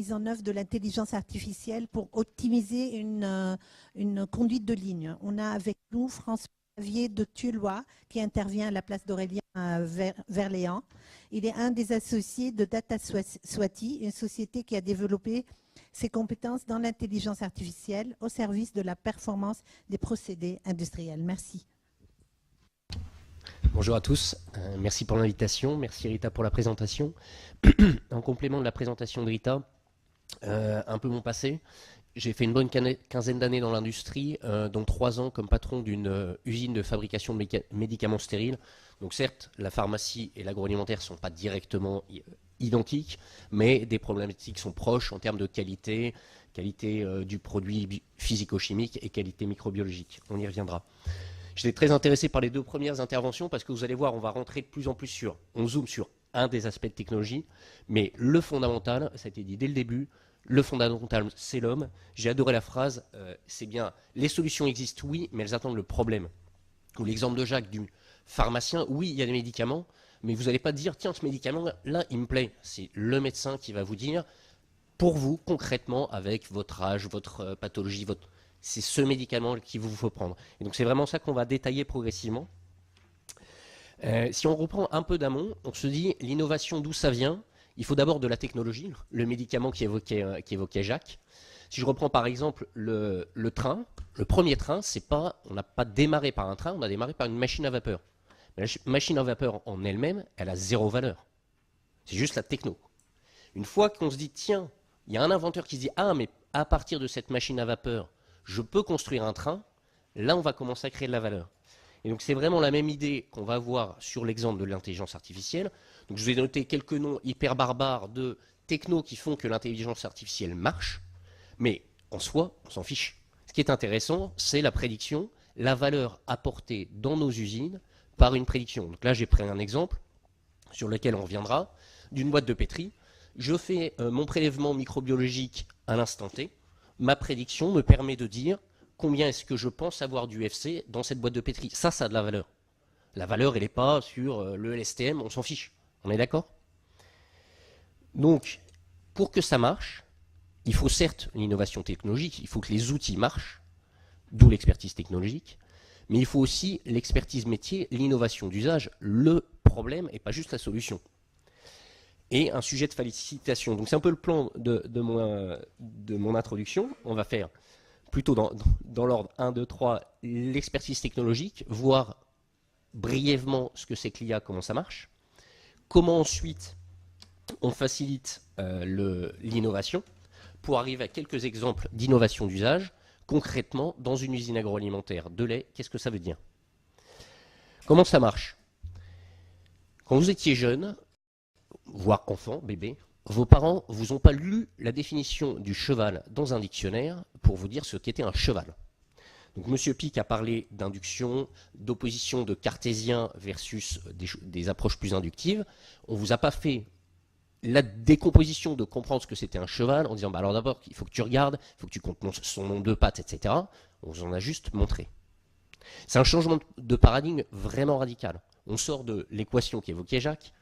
mise en œuvre de l'intelligence artificielle pour optimiser une conduite de ligne. On a avec nous François Xavier de Tullois qui intervient à la place d'Aurélien à Verléans. Il est un des associés de Data Swati, une société qui a développé ses compétences dans l'intelligence artificielle au service de la performance des procédés industriels. Merci. Bonjour à tous, merci pour l'invitation, merci Rita pour la présentation. En complément de la présentation de Rita, un peu mon passé. J'ai fait une bonne quinzaine d'années dans l'industrie, dont 3 ans comme patron d'une usine de fabrication de médicaments stériles. Donc certes, la pharmacie et l'agroalimentaire ne sont pas directement identiques, mais des problématiques sont proches en termes de qualité du produit physico-chimique et qualité microbiologique. On y reviendra. J'étais très intéressé par les 2 premières interventions parce que vous allez voir, on va rentrer de plus en plus on zoome sur un des aspects de technologie, mais le fondamental, ça a été dit dès le début, le fondamental, c'est l'homme. J'ai adoré la phrase, c'est bien, les solutions existent, oui, mais elles attendent le problème. Ou l'exemple de Jacques du pharmacien, oui, il y a des médicaments, mais vous n'allez pas dire, tiens, ce médicament-là, il me plaît. C'est le médecin qui va vous dire, pour vous, concrètement, avec votre âge, votre pathologie, c'est ce médicament qu'il vous faut prendre. Et donc c'est vraiment ça qu'on va détailler progressivement. Si on reprend un peu d'amont, on se dit l'innovation d'où ça vient. Il faut d'abord de la technologie, le médicament qu'évoquait Jacques. Si je reprends par exemple le train, le premier train, on n'a pas démarré par un train, on a démarré par une machine à vapeur. Mais la machine à vapeur en elle-même, elle a 0 valeur. C'est juste la techno. Une fois qu'on se dit, tiens, il y a un inventeur qui se dit, ah, mais à partir de cette machine à vapeur, je peux construire un train, là on va commencer à créer de la valeur. Et donc c'est vraiment la même idée qu'on va voir sur l'exemple de l'intelligence artificielle. Donc je vais noter quelques noms hyper barbares de technos qui font que l'intelligence artificielle marche, mais en soi, on s'en fiche. Ce qui est intéressant, c'est la prédiction, la valeur apportée dans nos usines par une prédiction. Donc là j'ai pris un exemple sur lequel on reviendra, d'une boîte de pétri. Je fais mon prélèvement microbiologique à l'instant T. Ma prédiction me permet de dire combien est-ce que je pense avoir d'UFC dans cette boîte de pétri. Ça a de la valeur. La valeur, elle n'est pas sur le LSTM, on s'en fiche. On est d'accord? Donc, pour que ça marche, il faut certes une innovation technologique, il faut que les outils marchent, d'où l'expertise technologique, mais il faut aussi l'expertise métier, l'innovation d'usage, le problème et pas juste la solution. Et un sujet de félicitation. Donc c'est un peu le plan de mon introduction. On va faire plutôt dans l'ordre 1, 2, 3, l'expertise technologique, voir brièvement ce que c'est que l'IA, comment ça marche, comment ensuite on facilite l'innovation, pour arriver à quelques exemples d'innovation d'usage. Concrètement, dans une usine agroalimentaire de lait, qu'est-ce que ça veut dire? Comment ça marche? Quand vous étiez jeune, voire enfant, bébé, vos parents ne vous ont pas lu la définition du cheval dans un dictionnaire pour vous dire ce qu'était un cheval. Donc M. Pic a parlé d'induction, d'opposition de cartésien versus des approches plus inductives. On ne vous a pas fait la décomposition de comprendre ce que c'était un cheval en disant bah alors d'abord il faut que tu regardes, il faut que tu comptes son nombre de pattes, etc. On vous en a juste montré. C'est un changement de paradigme vraiment radical. On sort de l'équation qu'évoquait Jacques,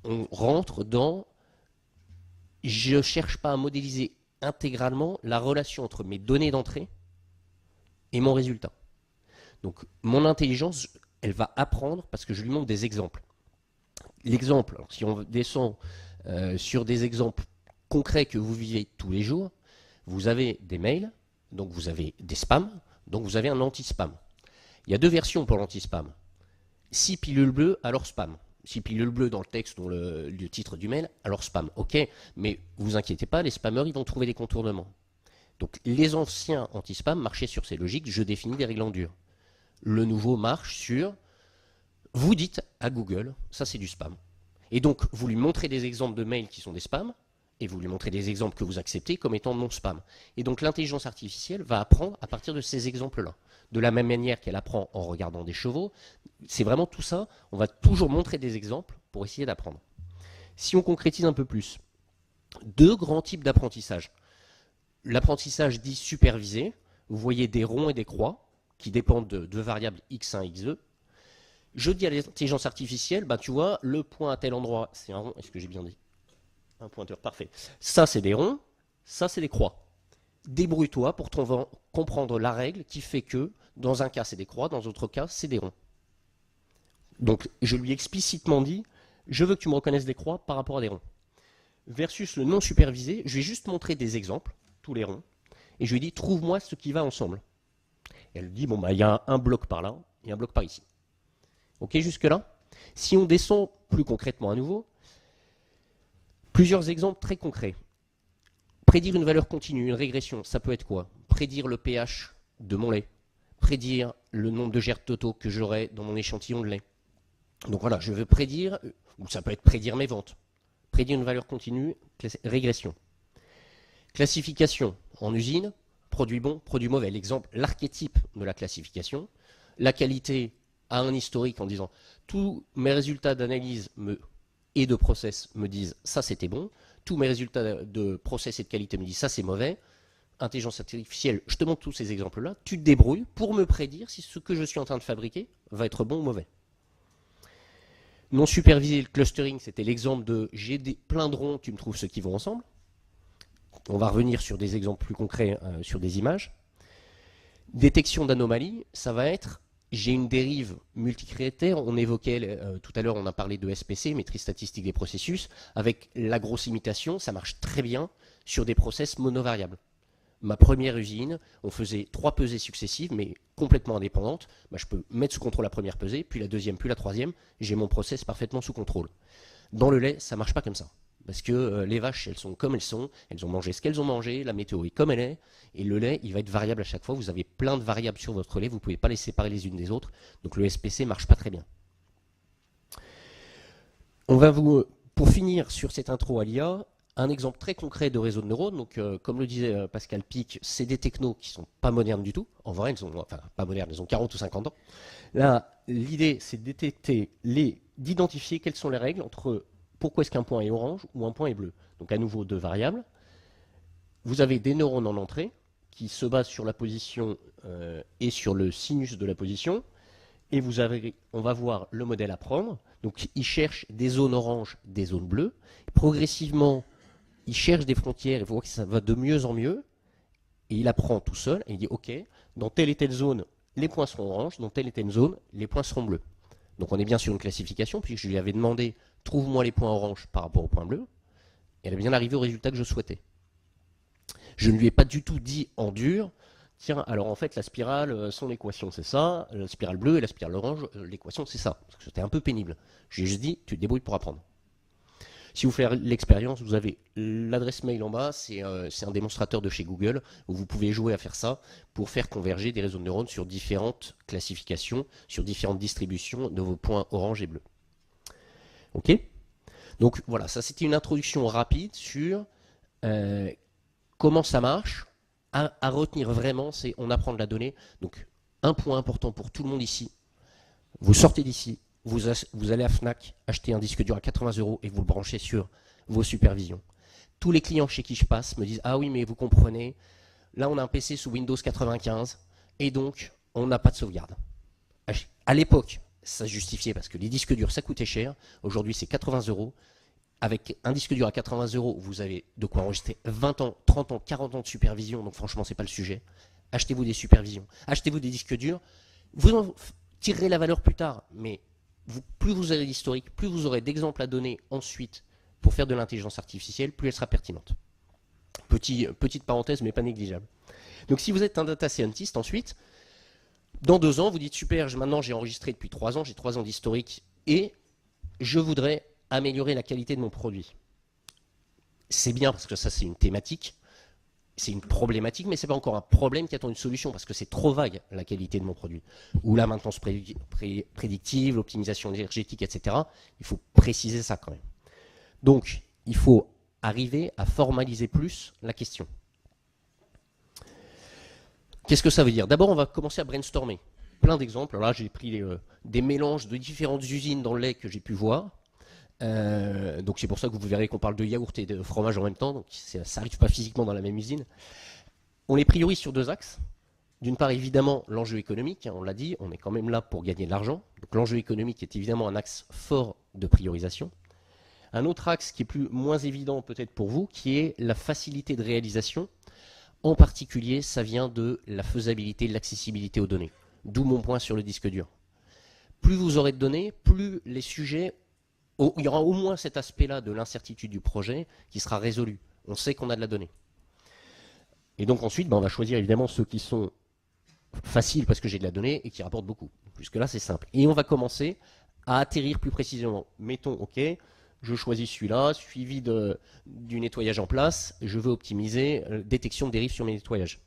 on rentre dans je ne cherche pas à modéliser intégralement la relation entre mes données d'entrée et mon résultat. Donc mon intelligence, elle va apprendre parce que je lui montre des exemples. L'exemple, si on descend sur des exemples concrets que vous vivez tous les jours, vous avez des mails, donc vous avez des spams, donc vous avez un anti-spam. Il y a 2 versions pour l'anti-spam. 6 pilules bleues, alors spam. 6 pilules bleues dans le texte, dans le titre du mail, alors spam. Ok, mais vous inquiétez pas, les spammers, ils vont trouver des contournements. Donc les anciens anti-spam marchaient sur ces logiques, je définis des règles en dur. Le nouveau marche sur, vous dites à Google, ça c'est du spam. Et donc vous lui montrez des exemples de mails qui sont des spams, et vous lui montrez des exemples que vous acceptez comme étant non spam. Et donc l'intelligence artificielle va apprendre à partir de ces exemples-là. De la même manière qu'elle apprend en regardant des chevaux, c'est vraiment tout ça, on va toujours montrer des exemples pour essayer d'apprendre. Si on concrétise un peu plus, 2 grands types d'apprentissage. L'apprentissage dit supervisé, vous voyez des ronds et des croix qui dépendent de 2 variables x1 et x2. Je dis à l'intelligence artificielle, bah, tu vois, le point à tel endroit, c'est un rond, est-ce que j'ai bien dit? Un pointeur, parfait. Ça, c'est des ronds, Ça, c'est des croix. Débrouille-toi pour comprendre la règle qui fait que, dans un cas, c'est des croix, dans d'autres cas, c'est des ronds. Donc, je lui ai explicitement dit, je veux que tu me reconnaisses des croix par rapport à des ronds. Versus le non supervisé, je lui ai juste montré des exemples, tous les ronds, et je lui ai dit, trouve-moi ce qui va ensemble. Et elle dit, bon, bah, il y a un bloc par là, et un bloc par ici. Ok, jusque-là? Si on descend plus concrètement à nouveau, plusieurs exemples très concrets. Prédire une valeur continue, une régression, ça peut être quoi? Prédire le pH de mon lait, prédire le nombre de gertes totaux que j'aurai dans mon échantillon de lait. Donc voilà, je veux prédire, ou ça peut être prédire mes ventes. Prédire une valeur continue, régression. Classification en usine, produit bon, produit mauvais. L'exemple, l'archétype de la classification. La qualité a un historique en disant tous mes résultats d'analyse et de process me disent ça c'était bon. Tous mes résultats de process et de qualité me disent ça c'est mauvais. Intelligence artificielle, je te montre tous ces exemples-là. Tu te débrouilles pour me prédire si ce que je suis en train de fabriquer va être bon ou mauvais. Non supervisé, le clustering, c'était l'exemple de j'ai plein de ronds, tu me trouves ceux qui vont ensemble. On va revenir sur des exemples plus concrets sur des images. Détection d'anomalies, ça va être j'ai une dérive multicritère. On évoquait tout à l'heure, on a parlé de SPC, maîtrise statistique des processus. Avec la grosse imitation, ça marche très bien sur des process monovariables. Ma première usine, on faisait 3 pesées successives, mais complètement indépendantes. Bah, je peux mettre sous contrôle la première pesée, puis la deuxième, puis la troisième. J'ai mon process parfaitement sous contrôle. Dans le lait, ça ne marche pas comme ça. Parce que les vaches, elles sont comme elles ont mangé ce qu'elles ont mangé, la météo est comme elle est, et le lait, il va être variable à chaque fois. Vous avez plein de variables sur votre lait, vous ne pouvez pas les séparer les unes des autres. Donc le SPC ne marche pas très bien. On va pour finir sur cette intro à l'IA, un exemple très concret de réseau de neurones. Donc, comme le disait Pascal Pic, c'est des technos qui ne sont pas modernes du tout. En vrai, pas modernes, elles ont 40 ou 50 ans. Là, l'idée, c'est de détecter, d'identifier quelles sont les règles entre pourquoi est-ce qu'un point est orange ou un point est bleu. Donc, à nouveau, 2 variables. Vous avez des neurones en entrée qui se basent sur la position et sur le sinus de la position. Et on va voir le modèle à prendre. Donc, il cherche des zones oranges, des zones bleues. Progressivement, il cherche des frontières, il faut voir que ça va de mieux en mieux, et il apprend tout seul, et il dit, ok, dans telle et telle zone, les points seront oranges, dans telle et telle zone, les points seront bleus. Donc on est bien sur une classification, puisque je lui avais demandé, trouve-moi les points oranges par rapport aux points bleus, et elle est bien arrivée au résultat que je souhaitais. Je ne lui ai pas du tout dit en dur, tiens, alors en fait la spirale, son équation c'est ça, la spirale bleue et la spirale orange, l'équation c'est ça. Parce que c'était un peu pénible. Je lui ai juste dit, tu te débrouilles pour apprendre. Si vous faites l'expérience, vous avez l'adresse mail en bas, c'est un démonstrateur de chez Google, où vous pouvez jouer à faire ça pour faire converger des réseaux de neurones sur différentes classifications, sur différentes distributions de vos points orange et bleu. Ok? Donc voilà, ça c'était une introduction rapide sur comment ça marche. À retenir vraiment, c'est on apprend de la donnée. Donc un point important pour tout le monde ici, vous sortez d'ici, vous allez à Fnac acheter un disque dur à 80 € et vous le branchez sur vos supervisions. Tous les clients chez qui je passe me disent « Ah oui, mais vous comprenez, là on a un PC sous Windows 95 et donc on n'a pas de sauvegarde. » À l'époque, ça se justifiait parce que les disques durs ça coûtait cher. Aujourd'hui c'est 80 €. Avec un disque dur à 80 €, vous avez de quoi enregistrer 20 ans, 30 ans, 40 ans de supervision. Donc franchement, c'est pas le sujet. Achetez-vous des supervisions. Achetez-vous des disques durs. Vous en tirerez la valeur plus tard, mais plus vous aurez d'historique, plus vous aurez d'exemples à donner ensuite pour faire de l'intelligence artificielle, plus elle sera pertinente. Petite parenthèse, mais pas négligeable. Donc si vous êtes un data scientist ensuite, dans 2 ans, vous dites super, maintenant j'ai enregistré depuis 3 ans, j'ai 3 ans d'historique et je voudrais améliorer la qualité de mon produit. C'est bien parce que ça c'est une thématique, c'est une problématique, mais ce n'est pas encore un problème qui attend une solution parce que c'est trop vague la qualité de mon produit. Ou la maintenance prédictive, l'optimisation énergétique, etc. Il faut préciser ça quand même. Donc, il faut arriver à formaliser plus la question. Qu'est-ce que ça veut dire? D'abord, on va commencer à brainstormer. Plein d'exemples. Là, j'ai pris des mélanges de différentes usines dans le lait que j'ai pu voir. Donc c'est pour ça que vous verrez qu'on parle de yaourt et de fromage en même temps, donc ça n'arrive pas physiquement dans la même usine. On les priorise sur 2 axes. D'une part, évidemment, l'enjeu économique, on l'a dit, on est quand même là pour gagner de l'argent. Donc l'enjeu économique est évidemment un axe fort de priorisation. Un autre axe qui est moins évident peut-être pour vous, qui est la facilité de réalisation. En particulier, ça vient de la faisabilité, de l'accessibilité aux données. D'où mon point sur le disque dur. Plus vous aurez de données, plus les sujets, il y aura au moins cet aspect-là de l'incertitude du projet qui sera résolu. On sait qu'on a de la donnée. Et donc ensuite, on va choisir évidemment ceux qui sont faciles parce que j'ai de la donnée et qui rapportent beaucoup. Jusque-là, c'est simple. Et on va commencer à atterrir plus précisément. Mettons, OK, je choisis celui-là, suivi du nettoyage en place. Je veux optimiser détection de dérives sur mes nettoyages.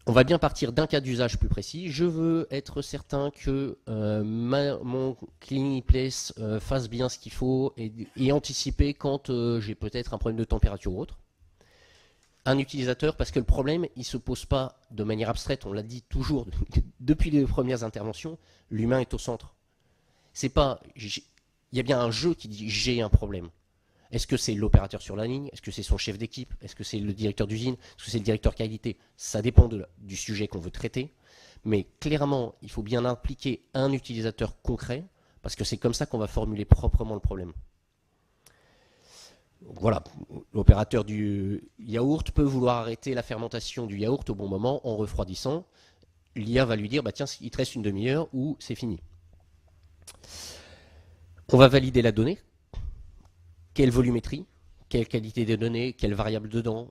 On va bien partir d'un cas d'usage plus précis. Je veux être certain que mon cleaning place fasse bien ce qu'il faut et anticiper quand j'ai peut-être un problème de température ou autre. Un utilisateur, parce que le problème, il ne se pose pas de manière abstraite, on l'a dit toujours depuis les premières interventions, l'humain est au centre. C'est pas, il y a bien un jeu qui dit j'ai un problème. Est-ce que c'est l'opérateur sur la ligne? Est-ce que c'est son chef d'équipe? Est-ce que c'est le directeur d'usine? Est-ce que c'est le directeur qualité? Ça dépend du sujet qu'on veut traiter. Mais clairement, il faut bien impliquer un utilisateur concret, parce que c'est comme ça qu'on va formuler proprement le problème. Voilà, l'opérateur du yaourt peut vouloir arrêter la fermentation du yaourt au bon moment en refroidissant. L'IA va lui dire, bah tiens, il te reste une demi-heure ou c'est fini. On va valider la donnée. Quelle volumétrie, quelle qualité des données, quelles variables dedans.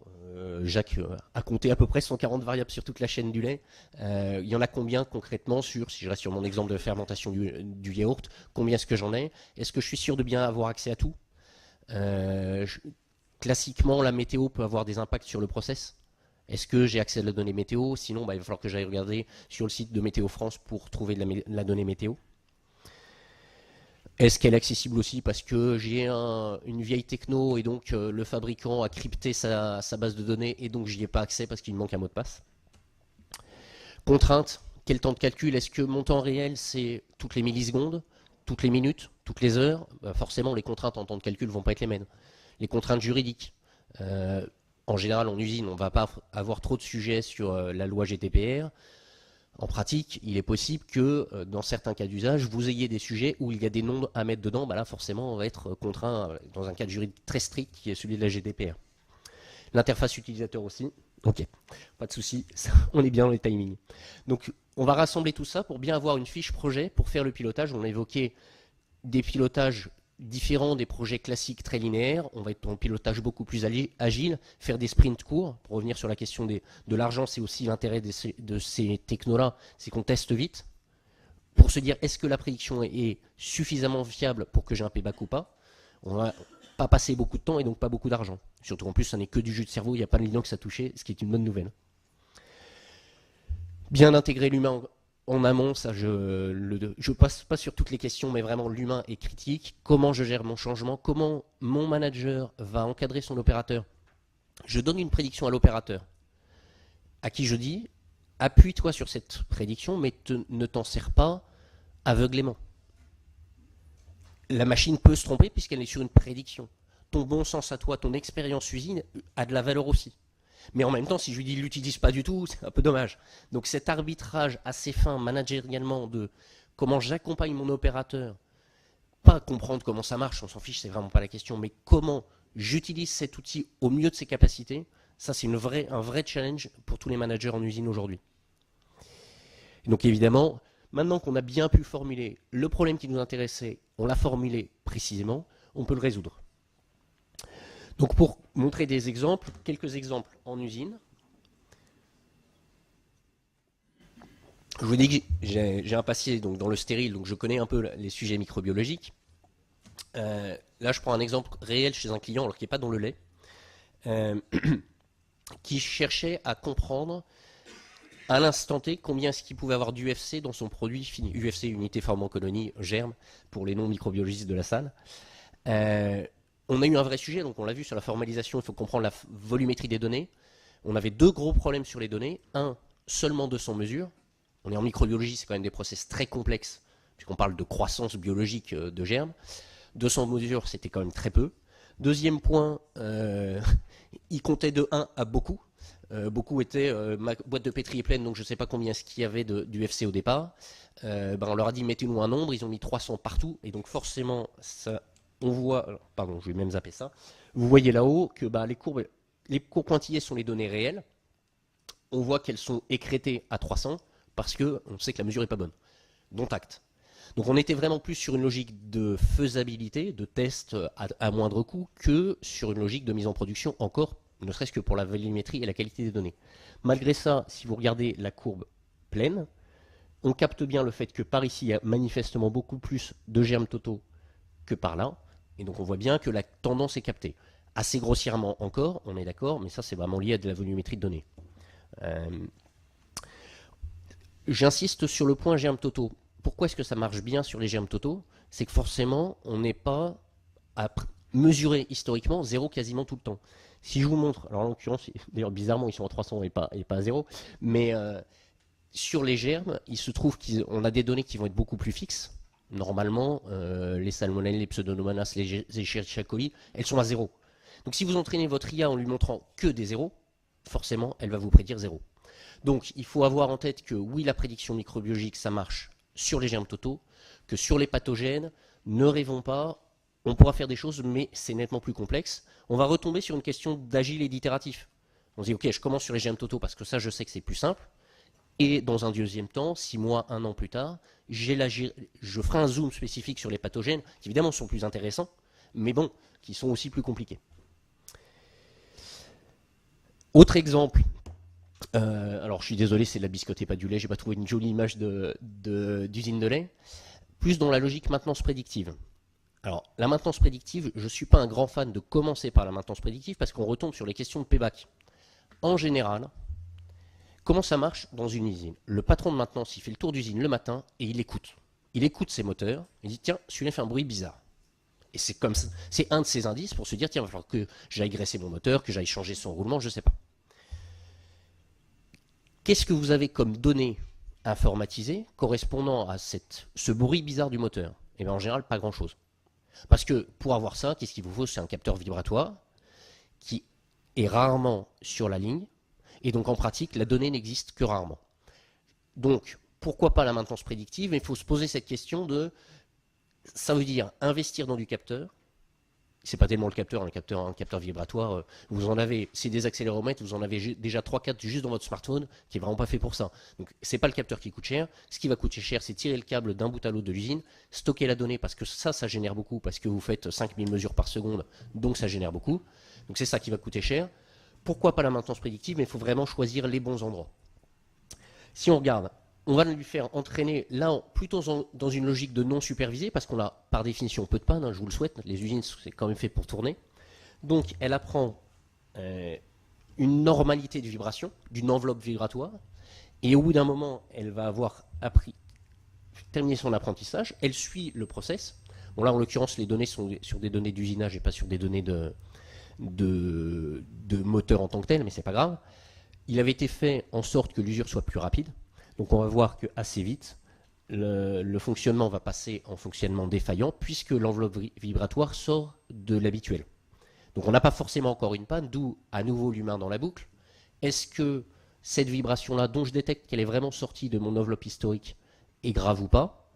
Jacques a compté à peu près 140 variables sur toute la chaîne du lait. Il y en a combien concrètement si je reste sur mon exemple de fermentation du yaourt, combien est-ce que j'en ai? Est-ce que je suis sûr de bien avoir accès à tout? Classiquement, la météo peut avoir des impacts sur le process. Est-ce que j'ai accès à la donnée météo? Sinon, il va falloir que j'aille regarder sur le site de Météo France pour trouver de la donnée météo. Est-ce qu'elle est accessible aussi parce que j'ai une vieille techno et donc le fabricant a crypté sa base de données et donc j'y ai pas accès parce qu'il me manque un mot de passe? Contrainte, quel temps de calcul? Est-ce que mon temps réel c'est toutes les millisecondes, toutes les minutes, toutes les heures? Forcément, les contraintes en temps de calcul ne vont pas être les mêmes. Les contraintes juridiques. En général, en usine, on ne va pas avoir trop de sujets sur la loi GDPR. En pratique, il est possible que dans certains cas d'usage, vous ayez des sujets où il y a des noms à mettre dedans. Là, forcément, on va être contraint dans un cadre juridique très strict qui est celui de la GDPR. L'interface utilisateur aussi. Ok, pas de souci, on est bien dans les timings. Donc, on va rassembler tout ça pour bien avoir une fiche projet pour faire le pilotage. On a évoqué des pilotages différents des projets classiques très linéaires. On va être en pilotage beaucoup plus agile, faire des sprints courts. Pour revenir sur la question de l'argent, c'est aussi l'intérêt de ces technos-là, c'est qu'on teste vite pour se dire est-ce que la prédiction est suffisamment fiable pour que j'ai un payback ou pas. On va pas passer beaucoup de temps et donc pas beaucoup d'argent. Surtout en plus, ça n'est que du jus de cerveau, il n'y a pas de Linux à toucher, ce qui est une bonne nouvelle. Bien intégrer l'humain en amont, ça je passe pas sur toutes les questions, mais vraiment l'humain est critique. Comment je gère mon changement? Comment mon manager va encadrer son opérateur? Je donne une prédiction à l'opérateur, à qui je dis, appuie-toi sur cette prédiction, mais ne t'en sers pas aveuglément. La machine peut se tromper puisqu'elle est sur une prédiction. Ton bon sens à toi, ton expérience usine a de la valeur aussi. Mais en même temps, si je lui dis ne l'utilise pas du tout, c'est un peu dommage. Donc cet arbitrage assez fin managérialement de comment j'accompagne mon opérateur, pas comprendre comment ça marche, on s'en fiche, c'est vraiment pas la question, mais comment j'utilise cet outil au mieux de ses capacités, ça c'est un vrai challenge pour tous les managers en usine aujourd'hui. Donc évidemment, maintenant qu'on a bien pu formuler le problème qui nous intéressait, on l'a formulé précisément, on peut le résoudre. Donc pour montrer des exemples, quelques exemples en usine. Je vous dis que j'ai un passé donc, dans le stérile, donc je connais un peu les sujets microbiologiques. Là, je prends un exemple réel chez un client, alors qui n'est pas dans le lait, qui cherchait à comprendre à l'instant T combien est-ce qu'il pouvait avoir d'UFC dans son produit fini. UFC, unité formant colonie, germe, pour les non-microbiologistes de la salle. On a eu un vrai sujet, donc on l'a vu sur la formalisation, il faut comprendre la volumétrie des données. On avait deux gros problèmes sur les données. Un, seulement 200 mesures. On est en microbiologie, c'est quand même des process très complexes, puisqu'on parle de croissance biologique de germes. 200 mesures, c'était quand même très peu. Deuxième point, il comptait de 1 à beaucoup. Beaucoup étaient ma boîte de pétri est pleine, donc je ne sais pas combien ce qu'il y avait d'UFC au départ. On leur a dit mettez-nous un nombre, ils ont mis 300 partout, et donc forcément, ça, on voit, alors, pardon, je vais même zapper ça, vous voyez là-haut que les courbes pointillées sont les données réelles, on voit qu'elles sont écrêtées à 300, parce qu'on sait que la mesure n'est pas bonne, dont acte. Donc on était vraiment plus sur une logique de faisabilité, de test à moindre coût, que sur une logique de mise en production encore, ne serait-ce que pour la volumétrie et la qualité des données. Malgré ça, si vous regardez la courbe pleine, on capte bien le fait que par ici, il y a manifestement beaucoup plus de germes totaux que par là, et donc on voit bien que la tendance est captée. Assez grossièrement encore, on est d'accord, mais ça c'est vraiment lié à de la volumétrie de données. J'insiste sur le point germes totaux. Pourquoi est-ce que ça marche bien sur les germes totaux? C'est que forcément, on n'est pas à mesurer historiquement 0 quasiment tout le temps. Si je vous montre, alors en l'occurrence, d'ailleurs bizarrement ils sont à 300 et pas à 0, mais sur les germes, il se trouve qu'on a des données qui vont être beaucoup plus fixes. Normalement, les salmonelles, les pseudomonas, les Escherichia coli, elles sont à 0. Donc si vous entraînez votre IA en lui montrant que des zéros, forcément, elle va vous prédire 0. Donc il faut avoir en tête que oui, la prédiction microbiologique, ça marche sur les germes totaux, que sur les pathogènes, ne rêvons pas, on pourra faire des choses, mais c'est nettement plus complexe. On va retomber sur une question d'agile et d'itératif. On se dit, ok, je commence sur les germes totaux parce que ça, je sais que c'est plus simple. Et dans un deuxième temps, 6 mois, 1 an plus tard, je ferai un zoom spécifique sur les pathogènes, qui évidemment sont plus intéressants, mais bon, qui sont aussi plus compliqués. Autre exemple, alors je suis désolé, c'est de la biscotte et pas du lait, j'ai pas trouvé une jolie image d'usine de lait, plus dans la logique maintenance prédictive. Alors, la maintenance prédictive, je ne suis pas un grand fan de commencer par la maintenance prédictive parce qu'on retombe sur les questions de payback. En général, comment ça marche dans une usine? Le patron de maintenance, il fait le tour d'usine le matin et il écoute. Il écoute ses moteurs, il dit tiens, celui-là fait un bruit bizarre. Et c'est comme ça, c'est un de ces indices pour se dire tiens, il va falloir que j'aille graisser mon moteur, que j'aille changer son roulement, je ne sais pas. Qu'est-ce que vous avez comme données informatisées correspondant à ce bruit bizarre du moteur? Eh bien, en général, pas grand-chose. Parce que pour avoir ça, qu'est-ce qu'il vous faut? C'est un capteur vibratoire qui est rarement sur la ligne. Et donc en pratique, la donnée n'existe que rarement. Donc, pourquoi pas la maintenance prédictive? Il faut se poser cette question de, ça veut dire investir dans du capteur. C'est pas tellement le capteur, un capteur vibratoire, vous en avez, c'est des accéléromètres, vous en avez déjà 3-4 juste dans votre smartphone, qui est vraiment pas fait pour ça. Donc c'est pas le capteur qui coûte cher, ce qui va coûter cher, c'est tirer le câble d'un bout à l'autre de l'usine, stocker la donnée, parce que ça génère beaucoup, parce que vous faites 5000 mesures par seconde, donc ça génère beaucoup. Donc c'est ça qui va coûter cher. Pourquoi pas la maintenance prédictive? Mais il faut vraiment choisir les bons endroits. Si on regarde, on va lui faire entraîner là plutôt dans une logique de non supervisée, parce qu'on a par définition peu de panne, hein, je vous le souhaite, les usines c'est quand même fait pour tourner. Donc elle apprend une normalité de vibration, d'une enveloppe vibratoire, et au bout d'un moment, elle va avoir terminé son apprentissage, elle suit le process. Bon là en l'occurrence les données sont sur des données d'usinage et pas sur des données de moteur en tant que tel, mais c'est pas grave. Il avait été fait en sorte que l'usure soit plus rapide. Donc on va voir que assez vite, le fonctionnement va passer en fonctionnement défaillant puisque l'enveloppe vibratoire sort de l'habituel. Donc on n'a pas forcément encore une panne, d'où à nouveau l'humain dans la boucle. Est-ce que cette vibration-là, dont je détecte qu'elle est vraiment sortie de mon enveloppe historique, est grave ou pas?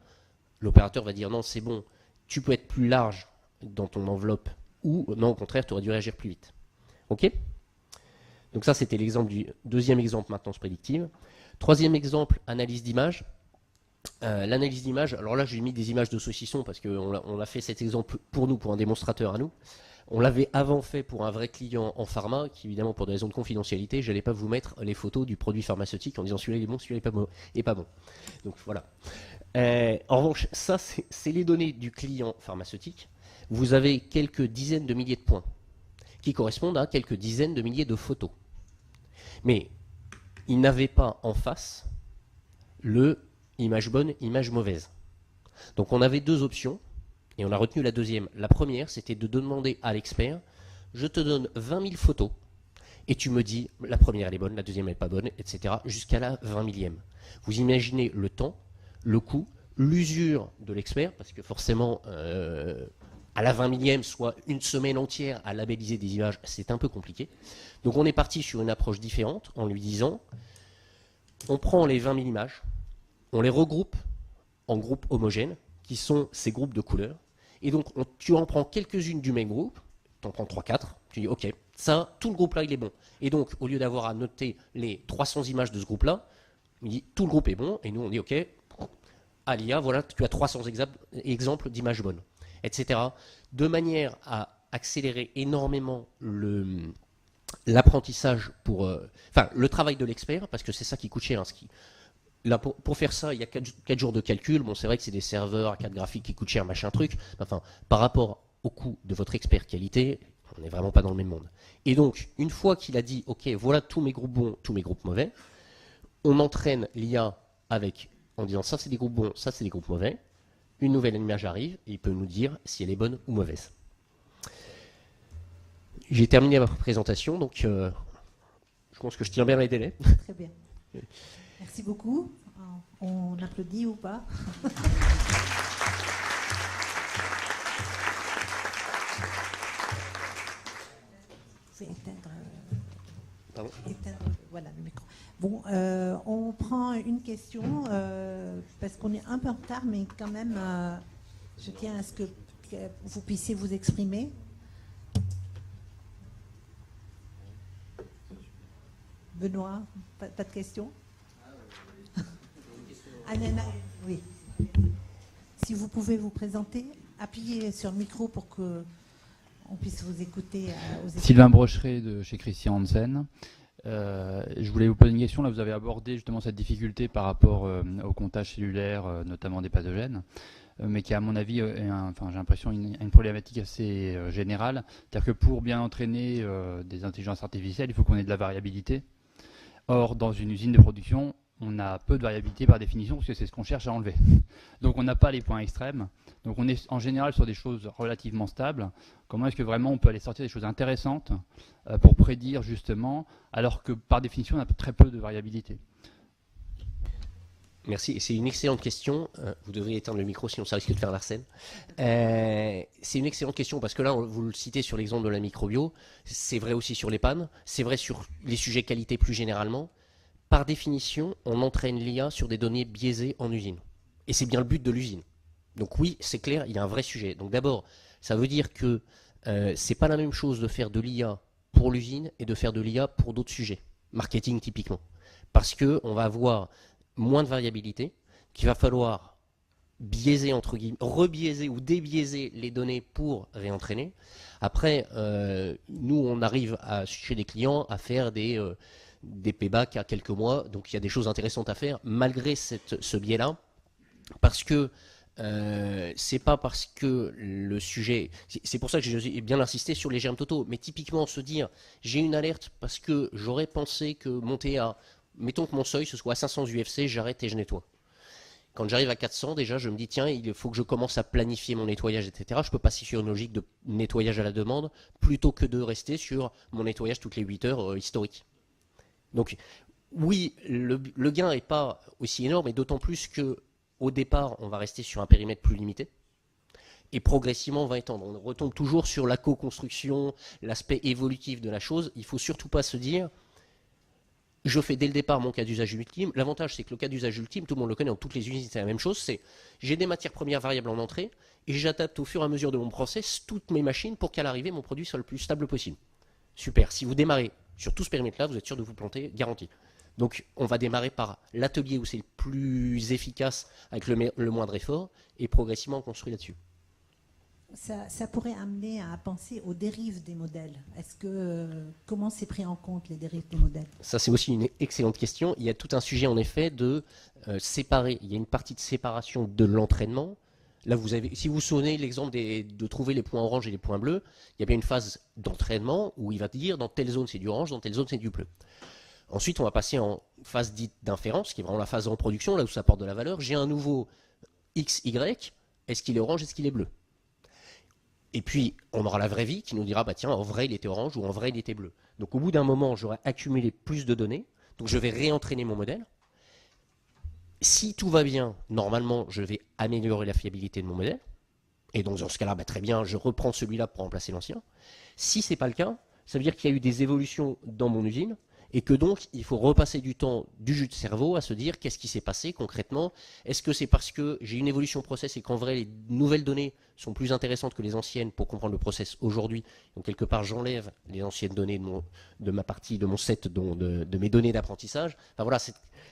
L'opérateur va dire non, c'est bon, tu peux être plus large dans ton enveloppe, ou non, au contraire, tu aurais dû réagir plus vite. Ok? Donc ça, c'était l'exemple du deuxième exemple, maintenance prédictive. Troisième exemple, analyse d'image. L'analyse d'image, alors là, j'ai mis des images de saucisson parce qu'on a fait cet exemple pour nous, pour un démonstrateur à nous. On l'avait avant fait pour un vrai client en pharma, qui évidemment, pour des raisons de confidentialité, je n'allais pas vous mettre les photos du produit pharmaceutique en disant celui-là il est bon, celui-là est pas bon. Donc voilà. En revanche, ça, c'est les données du client pharmaceutique. Vous avez quelques dizaines de milliers de points qui correspondent à quelques dizaines de milliers de photos. Mais il n'avait pas en face le image bonne, image mauvaise. Donc on avait deux options et on a retenu la deuxième. La première, c'était de demander à l'expert, je te donne 20 000 photos et tu me dis la première elle est bonne, la deuxième elle n'est pas bonne, etc. jusqu'à la 20 millième. Vous imaginez le temps, le coût, l'usure de l'expert, parce que forcément à la 20 millième, soit une semaine entière à labelliser des images, c'est un peu compliqué. Donc on est parti sur une approche différente en lui disant, on prend les 20 000 images, on les regroupe en groupes homogènes, qui sont ces groupes de couleurs, et donc tu en prends quelques-unes du même groupe, tu en prends 3-4, tu dis ok, ça, tout le groupe là il est bon. Et donc au lieu d'avoir à noter les 300 images de ce groupe là, on dit tout le groupe est bon, et nous on dit ok, à l'IA, voilà, tu as 300 exemples d'images bonnes, etc. De manière à accélérer énormément l'apprentissage enfin, le travail de l'expert, parce que c'est ça qui coûte cher. Hein, là, pour faire ça, il y a 4 jours de calcul. Bon, c'est vrai que c'est des serveurs à 4 graphiques qui coûtent cher, machin truc. Enfin, par rapport au coût de votre expert qualité, on n'est vraiment pas dans le même monde. Et donc, une fois qu'il a dit, ok, voilà tous mes groupes bons, tous mes groupes mauvais, on entraîne l'IA en disant ça c'est des groupes bons, ça c'est des groupes mauvais. Une nouvelle image arrive et il peut nous dire si elle est bonne ou mauvaise. J'ai terminé ma présentation, donc je pense que je tiens bien les délais. Très bien. Merci beaucoup. On applaudit ou pas? Vous pouvez éteindre, voilà, le micro. Bon, on prend une question parce qu'on est un peu en retard, mais quand même, je tiens à ce que vous puissiez vous exprimer. Benoît, pas de question? Anna, oui. Si vous pouvez vous présenter, appuyez sur le micro pour que on puisse vous écouter. Sylvain Brocheret de chez Christian Hansen. Je voulais vous poser une question. Là, vous avez abordé justement cette difficulté par rapport au comptage cellulaire, notamment des pathogènes, mais qui, à mon avis, j'ai l'impression une problématique assez générale. C'est-à-dire que pour bien entraîner des intelligences artificielles, il faut qu'on ait de la variabilité. Or, dans une usine de production, on a peu de variabilité par définition, parce que c'est ce qu'on cherche à enlever. Donc on n'a pas les points extrêmes. Donc on est en général sur des choses relativement stables. Comment est-ce que vraiment on peut aller sortir des choses intéressantes pour prédire justement, alors que par définition on a très peu de variabilité? Merci, c'est une excellente question. Vous devriez éteindre le micro, sinon ça risque de faire l'arsène. C'est une excellente question, parce que là, vous le citez sur l'exemple de la microbio, c'est vrai aussi sur les pannes, c'est vrai sur les sujets qualité plus généralement. Par définition, on entraîne l'IA sur des données biaisées en usine. Et c'est bien le but de l'usine. Donc oui, c'est clair, il y a un vrai sujet. Donc d'abord, ça veut dire que c'est pas la même chose de faire de l'IA pour l'usine et de faire de l'IA pour d'autres sujets. Marketing typiquement. Parce qu'on va avoir moins de variabilité, qu'il va falloir biaiser, entre guillemets, rebiaiser ou débiaiser les données pour réentraîner. Après, nous, on arrive chez les clients à faire des paybacks à quelques mois, donc il y a des choses intéressantes à faire malgré ce biais-là, parce que c'est pas parce que le sujet, c'est pour ça que j'ai bien insisté sur les germes totaux, mais typiquement se dire j'ai une alerte parce que j'aurais pensé que monter à, mettons que mon seuil ce soit à 500 UFC, j'arrête et je nettoie. Quand j'arrive à 400, déjà, je me dis, tiens, il faut que je commence à planifier mon nettoyage, etc. Je peux passer sur une logique de nettoyage à la demande, plutôt que de rester sur mon nettoyage toutes les 8 heures historique. Donc, oui, le gain n'est pas aussi énorme, et d'autant plus qu'au départ, on va rester sur un périmètre plus limité, et progressivement, on va étendre. On retombe toujours sur la co-construction, l'aspect évolutif de la chose. Il ne faut surtout pas se dire, je fais dès le départ mon cas d'usage ultime. L'avantage, c'est que le cas d'usage ultime, tout le monde le connaît dans toutes les usines, c'est la même chose. C'est j'ai des matières premières variables en entrée et j'adapte au fur et à mesure de mon process toutes mes machines pour qu'à l'arrivée, mon produit soit le plus stable possible. Super. Si vous démarrez sur tout ce périmètre-là, vous êtes sûr de vous planter, garanti. Donc, on va démarrer par l'atelier où c'est le plus efficace avec le moindre effort et progressivement on construit là-dessus. Ça pourrait amener à penser aux dérives des modèles. Comment c'est pris en compte les dérives des modèles? Ça, c'est aussi une excellente question. Il y a tout un sujet en effet de séparer. Il y a une partie de séparation de l'entraînement. Là, si vous vous souvenez l'exemple de trouver les points orange et les points bleus, il y a bien une phase d'entraînement où il va dire dans telle zone c'est du orange, dans telle zone c'est du bleu. Ensuite, on va passer en phase dite d'inférence, qui est vraiment la phase en production, là où ça apporte de la valeur. J'ai un nouveau XY, est-ce qu'il est orange, est-ce qu'il est bleu? Et puis, on aura la vraie vie qui nous dira, bah tiens, en vrai, il était orange ou en vrai, il était bleu. Donc, au bout d'un moment, j'aurai accumulé plus de données. Donc, je vais réentraîner mon modèle. Si tout va bien, normalement, je vais améliorer la fiabilité de mon modèle. Et donc dans ce cas-là, très bien, je reprends celui-là pour remplacer l'ancien. Si c'est pas le cas, ça veut dire qu'il y a eu des évolutions dans mon usine et que donc il faut repasser du temps, du jus de cerveau à se dire qu'est-ce qui s'est passé concrètement. Est-ce que c'est parce que j'ai une évolution process et qu'en vrai les nouvelles données sont plus intéressantes que les anciennes pour comprendre le process aujourd'hui. Donc quelque part j'enlève les anciennes données de ma partie, de mon set, de mes données d'apprentissage. Enfin voilà,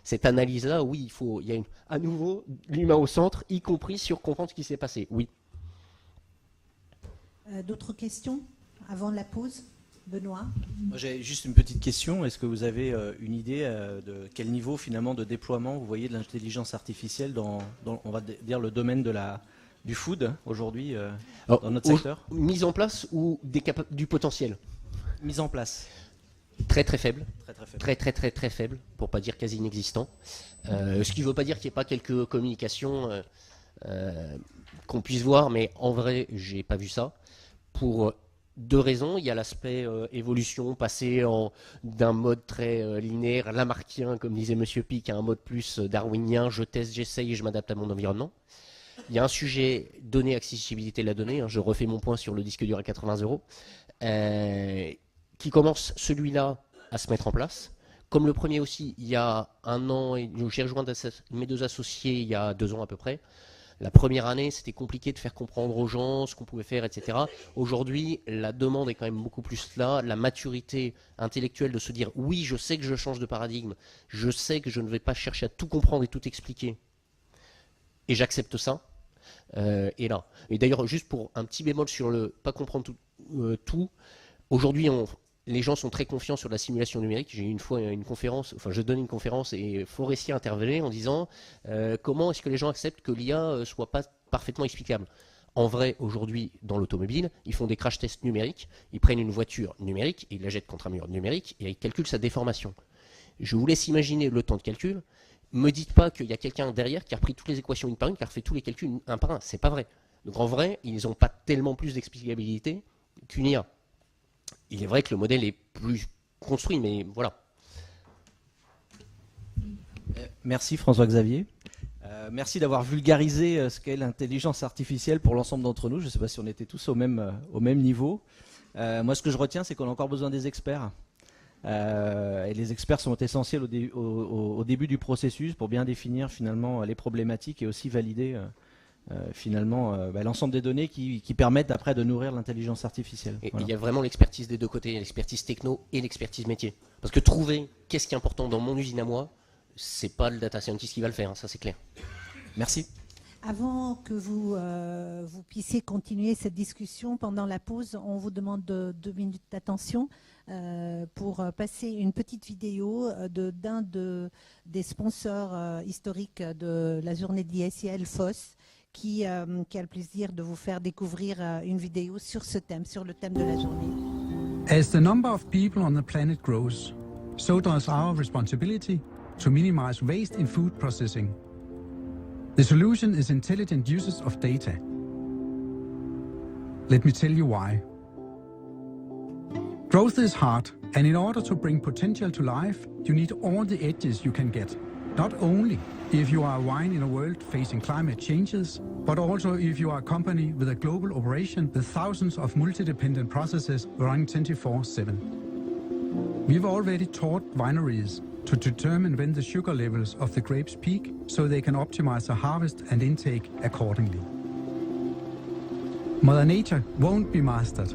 cette analyse-là, oui, il y a à nouveau l'humain au centre, y compris sur comprendre ce qui s'est passé. Oui. D'autres questions avant la pause? Benoît? Moi, j'ai juste une petite question. Est-ce que vous avez une idée de quel niveau finalement de déploiement vous voyez de l'intelligence artificielle dans on va dire, le domaine du food aujourd'hui dans notre secteur? Mise en place ou du potentiel? Mise en place. Très très faible. Très faible, pour pas dire quasi inexistant. Ce qui ne veut pas dire qu'il n'y ait pas quelques communications qu'on puisse voir, mais en vrai, j'ai pas vu ça. Pour deux raisons. Il y a l'aspect évolution, passer d'un mode très linéaire, lamarckien, comme disait Monsieur Pic, à un mode plus darwinien, je teste, j'essaye et je m'adapte à mon environnement. Il y a un sujet données, accessibilité de la donnée, je refais mon point sur le disque dur à 80 €, qui commence celui-là à se mettre en place. Comme le premier aussi, il y a un an, j'ai rejoint mes deux associés il y a 2 ans à peu près. La première année, c'était compliqué de faire comprendre aux gens ce qu'on pouvait faire, etc. Aujourd'hui, la demande est quand même beaucoup plus là. La maturité intellectuelle de se dire oui, je sais que je change de paradigme, je sais que je ne vais pas chercher à tout comprendre et tout expliquer. Et j'accepte ça. Et là. Et d'ailleurs, juste pour un petit bémol sur le pas comprendre tout, aujourd'hui, les gens sont très confiants sur la simulation numérique. J'ai eu une fois une conférence, je donne une conférence et Forestier intervenait en disant comment est-ce que les gens acceptent que l'IA soit pas parfaitement explicable. En vrai, aujourd'hui, dans l'automobile, ils font des crash tests numériques, ils prennent une voiture numérique, ils la jettent contre un mur numérique et ils calculent sa déformation. Je vous laisse imaginer le temps de calcul. Me dites pas qu'il y a quelqu'un derrière qui a repris toutes les équations une par une, qui a refait tous les calculs un par un. C'est pas vrai. Donc en vrai, ils n'ont pas tellement plus d'explicabilité qu'une IA. Il est vrai que le modèle est plus construit, mais voilà. Merci François-Xavier. Merci d'avoir vulgarisé ce qu'est l'intelligence artificielle pour l'ensemble d'entre nous. Je ne sais pas si on était tous au même niveau. Moi, ce que je retiens, c'est qu'on a encore besoin des experts. Et les experts sont essentiels au début du processus pour bien définir finalement les problématiques et aussi valider finalement l'ensemble des données qui permettent après de nourrir l'intelligence artificielle. Et voilà. il y a vraiment l'expertise des deux côtés, l'expertise techno et l'expertise métier. Parce que trouver qu'est-ce qui est important dans mon usine à moi, c'est pas le data scientist qui va le faire, ça c'est clair. Merci. Avant que vous puissiez continuer cette discussion, pendant la pause, on vous demande 2 minutes d'attention pour passer une petite vidéo d'un des sponsors historiques de la journée de l'ISIL, FOSS, qui a le plaisir de vous faire découvrir une vidéo sur ce thème, sur le thème de la journée. As the number of people on the planet grows, so does our responsibility to minimize waste in food processing. The solution is intelligent uses of data. Let me tell you why. Growth is hard, and in order to bring potential to life, you need all the edges you can get. Not only if you are a wine in a world facing climate changes, but also if you are a company with a global operation with thousands of multi-dependent processes running 24/7. We've already taught wineries to determine when the sugar levels of the grapes peak so they can optimize the harvest and intake accordingly. Mother Nature won't be mastered.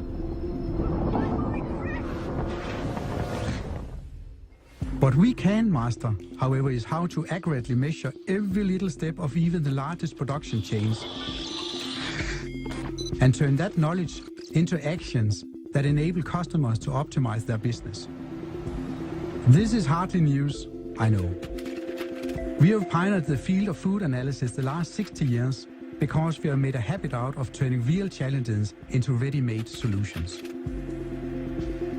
What we can master, however, is how to accurately measure every little step of even the largest production chains and turn that knowledge into actions that enable customers to optimize their business. This is hardly news, I know. We have pioneered the field of food analysis the last 60 years because we have made a habit out of turning real challenges into ready-made solutions.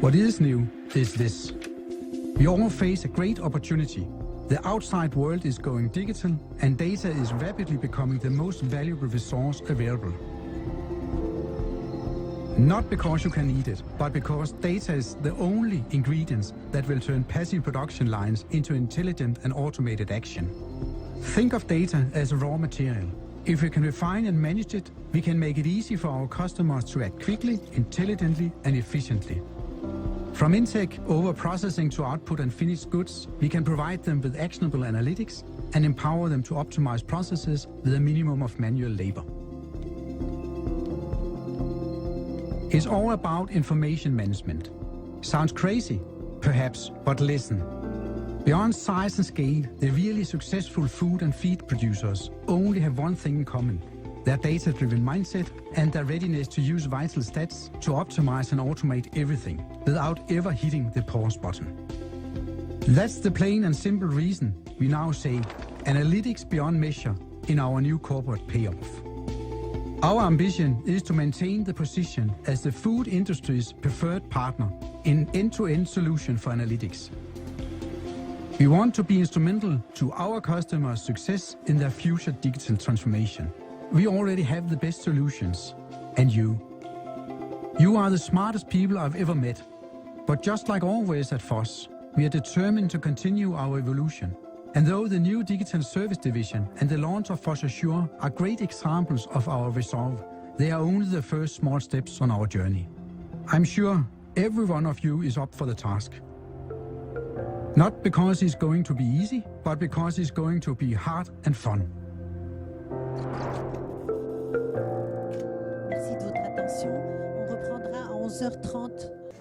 What is new is this. We all face a great opportunity. The outside world is going digital and data is rapidly becoming the most valuable resource available. Not because you can eat it, but because data is the only ingredients that will turn passive production lines into intelligent and automated action. Think of data as raw material. If we can refine and manage it, we can make it easy for our customers to act quickly, intelligently, and efficiently. From intake over processing to output and finished goods, we can provide them with actionable analytics and empower them to optimize processes with a minimum of manual labor. It's all about information management. Sounds crazy, perhaps, but listen. Beyond size and scale, the really successful food and feed producers only have one thing in common: their data-driven mindset and their readiness to use vital stats to optimize and automate everything without ever hitting the pause button. That's the plain and simple reason we now say analytics beyond measure in our new corporate payoff. Our ambition is to maintain the position as the food industry's preferred partner in end-to-end solution for analytics. We want to be instrumental to our customers' success in their future digital transformation. We already have the best solutions, and you. You are the smartest people I've ever met. But just like always at Foss, we are determined to continue our evolution. And though the new Digital Service Division and the launch of Foss Assure are great examples of our resolve, they are only the first small steps on our journey. I'm sure every one of you is up for the task. Not because it's going to be easy, but because it's going to be hard and fun. Merci de votre attention. On reprendra à 11h30